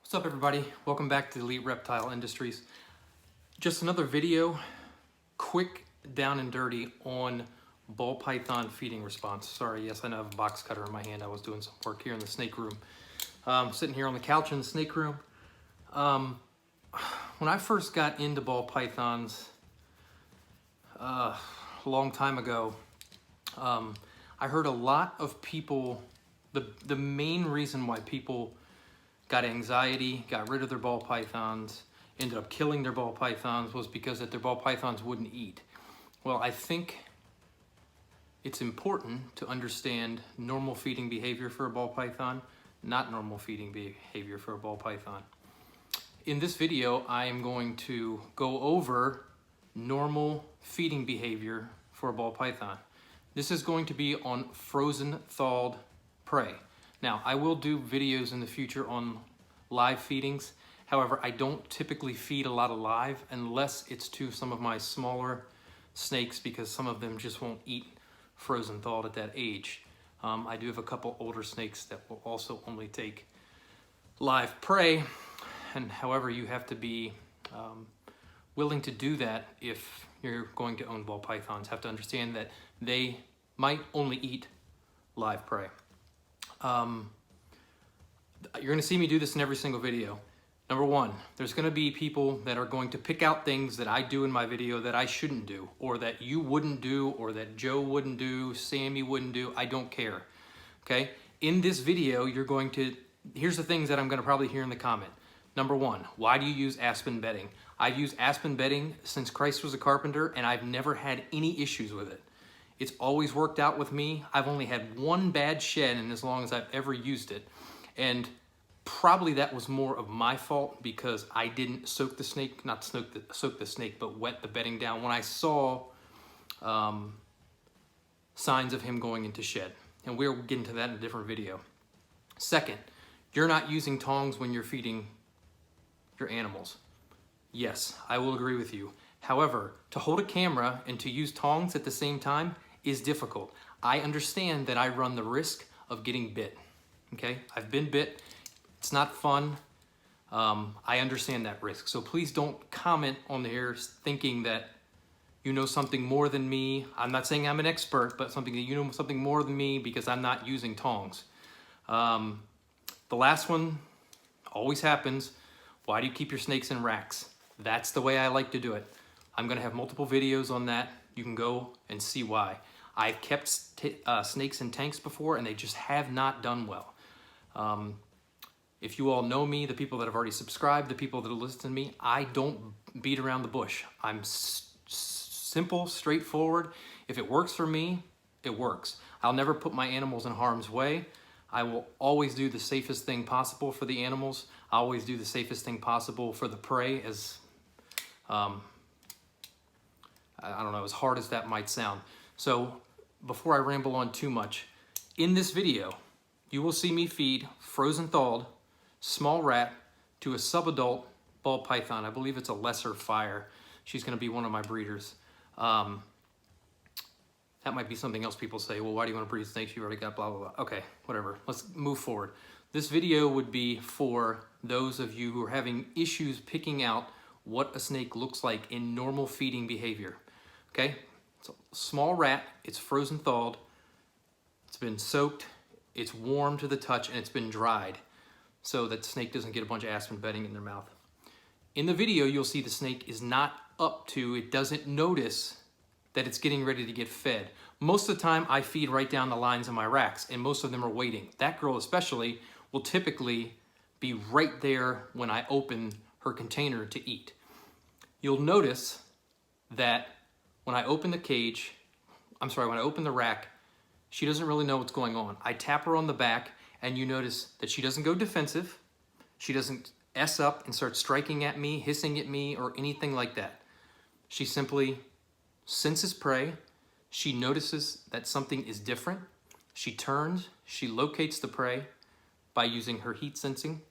What's up, everybody? Welcome back to Elite Reptile Industries. Just another video, quick, down and dirty on ball python feeding response. Sorry, yes, I know I have a box cutter in my hand. I was doing some work here in the snake room. Sitting here on the couch in the snake room. When I first got into ball pythons a long time ago, I heard a lot of people, the main reason why people got anxiety, got rid of their ball pythons, ended up killing their ball pythons was because that their ball pythons wouldn't eat. Well, I think it's important to understand normal feeding behavior for a ball python, not normal feeding behavior for a ball python. In this video, I am going to go over normal feeding behavior for a ball python. This is going to be on frozen thawed prey. Now, I will do videos in the future on live feedings. However, I don't typically feed a lot of live unless it's to some of my smaller snakes because some of them just won't eat frozen thawed at that age. I do have a couple older snakes that will also only take live prey. And however, you have to be willing to do that if you're going to own ball pythons. Have to understand that they might only eat live prey. You're going to see me do this in every single video. Number one, there's going to be people that are going to pick out things that I do in my video that I shouldn't do, or that you wouldn't do, or that Joe wouldn't do, Sammy wouldn't do. I don't care. Okay? In this video, here's the things that I'm going to probably hear in the comment. Number one, why do you use aspen bedding? I've used aspen bedding since Christ was a carpenter, and I've never had any issues with it. It's always worked out with me. I've only had one bad shed in as long as I've ever used it. And probably that was more of my fault because I didn't soak the snake, not soak the snake, but wet the bedding down when I saw signs of him going into shed. And we'll get into that in a different video. Second, you're not using tongs when you're feeding your animals. Yes, I will agree with you. However, to hold a camera and to use tongs at the same time is difficult. I understand that I run the risk of getting bit. Okay, I've been bit. It's not fun. I understand that risk. So please don't comment on here thinking that you know something more than me. I'm not saying I'm an expert, but something that you know something more than me because I'm not using tongs. The last one always happens. Why do you keep your snakes in racks? That's the way I like to do it. I'm going to have multiple videos on that. You can go and see why. I've kept snakes in tanks before and they just have not done well. If you all know me, the people that have already subscribed, the people that have listened to me, I don't beat around the bush. I'm simple, straightforward. If it works for me, it works. I'll never put my animals in harm's way. I will always do the safest thing possible for the animals. I always do the safest thing possible for the prey, as I don't know, as hard as that might sound. So before I ramble on too much, in this video, you will see me feed frozen thawed small rat to a subadult ball python. I believe it's a lesser fire. She's going to be one of my breeders. That might be something else people say, well, why do you want to breed snakes? You already got blah, blah, blah. Okay, whatever. Let's move forward. This video would be for those of you who are having issues picking out what a snake looks like in normal feeding behavior. Okay? It's a small rat. It's frozen thawed. It's been soaked. It's warm to the touch, and it's been dried so that the snake doesn't get a bunch of aspen bedding in their mouth. In the video, you'll see the snake is not up to, it doesn't notice that it's getting ready to get fed. Most of the time, I feed right down the lines of my racks, and most of them are waiting. That girl especially will typically be right there when I open her container to eat. You'll notice that when I open the cage, when I open the rack, she doesn't really know what's going on. I tap her on the back, and you notice that she doesn't go defensive. She doesn't S up and start striking at me, hissing at me, or anything like that. She simply senses prey. She notices that something is different. She turns, she locates the prey by using her heat sensing.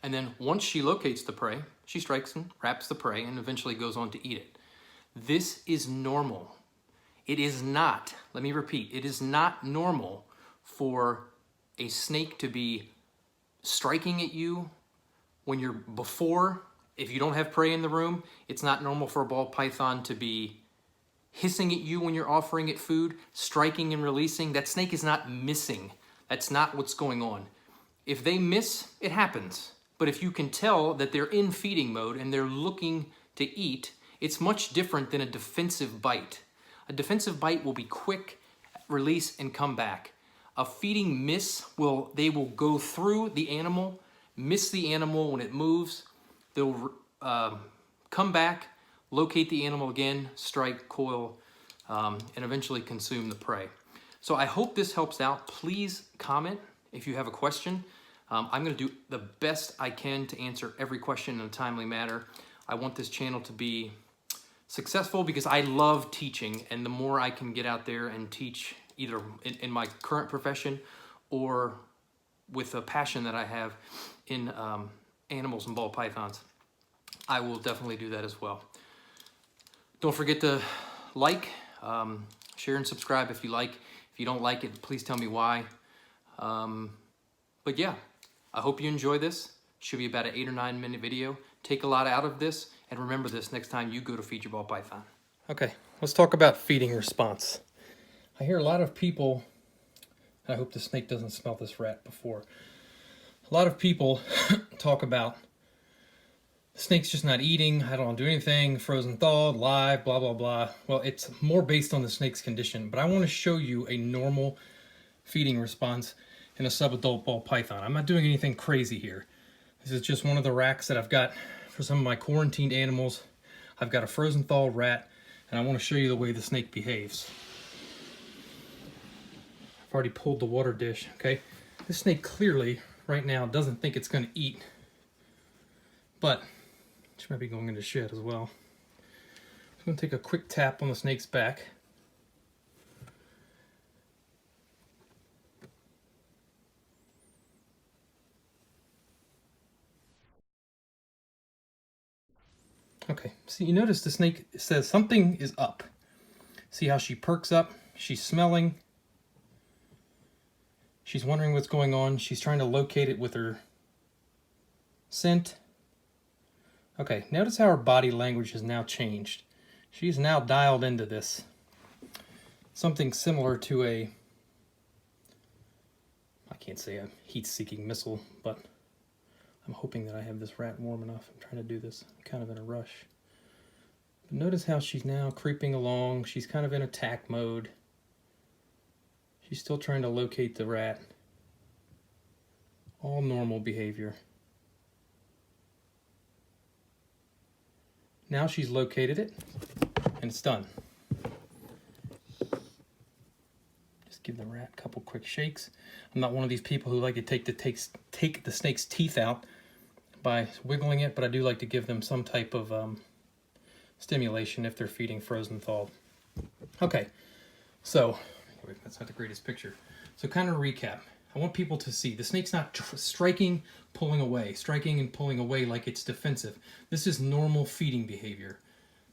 And then once she locates the prey, she strikes and wraps the prey and eventually goes on to eat it. This is normal. It is not, let me repeat, it is not normal for a snake to be striking at you, when you're before, if you don't have prey in the room, it's not normal for a ball python to be hissing at you when you're offering it food, striking and releasing. That snake is not missing. That's not what's going on. If they miss, it happens. But if you can tell that they're in feeding mode and they're looking to eat, it's much different than a defensive bite. A defensive bite will be quick, release, and come back. A feeding miss they will go through the animal, miss the animal when it moves. They'll come back, locate the animal again, strike, coil, and eventually consume the prey. So I hope this helps out. Please comment if you have a question. I'm going to do the best I can to answer every question in a timely manner. I want this channel to be successful because I love teaching, and the more I can get out there and teach either in my current profession or with a passion that I have in animals and ball pythons, I will definitely do that as well. Don't forget to like, share, and subscribe if you like. If you don't like it, please tell me why. But yeah, I hope you enjoy this. Should be about an 8 or 9 minute video. Take a lot out of this, and remember this next time you go to feed your ball python. Okay, let's talk about feeding response. I hear a lot of people, and I hope the snake doesn't smell this rat before. A lot of people talk about the snake's just not eating, I don't do anything, frozen thawed, live, blah, blah, blah. Well, it's more based on the snake's condition, but I want to show you a normal feeding response in a subadult ball python. I'm not doing anything crazy here. This is just one of the racks that I've got for some of my quarantined animals. I've got a frozen thawed rat, and I want to show you the way the snake behaves. I've already pulled the water dish, okay? This snake clearly, right now, doesn't think it's going to eat, but she might be going into shed as well. I'm going to take a quick tap on the snake's back. Okay, see, you notice the snake says something is up. See how she perks up? She's smelling. She's wondering what's going on. She's trying to locate it with her scent. Okay, notice how her body language has now changed. She's now dialed into this. Something similar to I can't say a heat-seeking missile, but I'm hoping that I have this rat warm enough. I'm trying to do this. I'm kind of in a rush. But notice how she's now creeping along. She's kind of in attack mode. She's still trying to locate the rat. All normal behavior. Now she's located it, and it's done. Just give the rat a couple quick shakes. I'm not one of these people who like to take the snake's teeth out by wiggling it, but I do like to give them some type of stimulation if they're feeding frozen thawed. Okay, so that's not the greatest picture. So kind of recap. I want people to see the snake's not striking, pulling away, striking and pulling away like it's defensive. This is normal feeding behavior.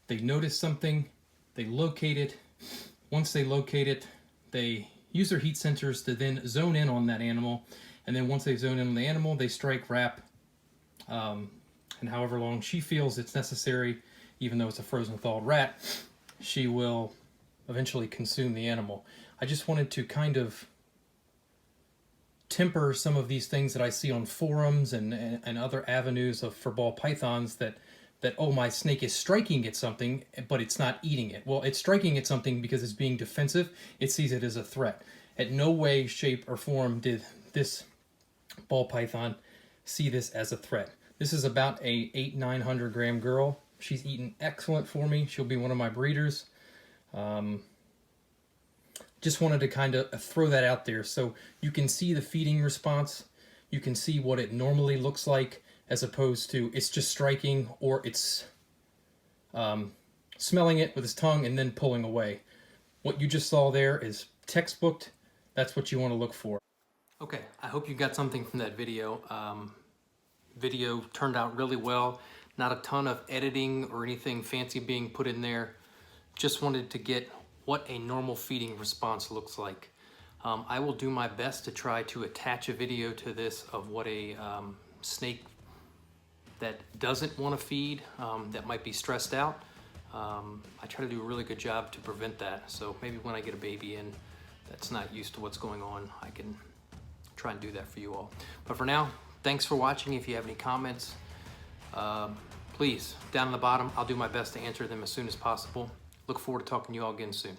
They notice something, they locate it. Once they locate it, they use their heat sensors to then zone in on that animal. And then once they zone in on the animal, they strike, wrap, and however long she feels it's necessary, even though it's a frozen thawed rat, she will eventually consume the animal. I just wanted to kind of temper some of these things that I see on forums and other avenues for ball pythons that oh, my snake is striking at something, but it's not eating it. Well, it's striking at something because it's being defensive. It sees it as a threat. At no way, shape, or form did this ball python see this as a threat. This is about a 800-900 gram girl. She's eaten excellent for me. She'll be one of my breeders. Just wanted to kind of throw that out there so you can see the feeding response. You can see what it normally looks like as opposed to it's just striking or it's smelling it with his tongue and then pulling away. What you just saw there is textbooked. That's what you want to look for. Okay, I hope you got something from that video. Video turned out really well. Not a ton of editing or anything fancy being put in there. Just wanted to get what a normal feeding response looks like. I will do my best to try to attach a video to this of what a snake that doesn't want to feed, that might be stressed out. I try to do a really good job to prevent that. So maybe when I get a baby in that's not used to what's going on, I can try and do that for you all. But for now, thanks for watching. If you have any comments, please, down in the bottom, I'll do my best to answer them as soon as possible. Look forward to talking to you all again soon.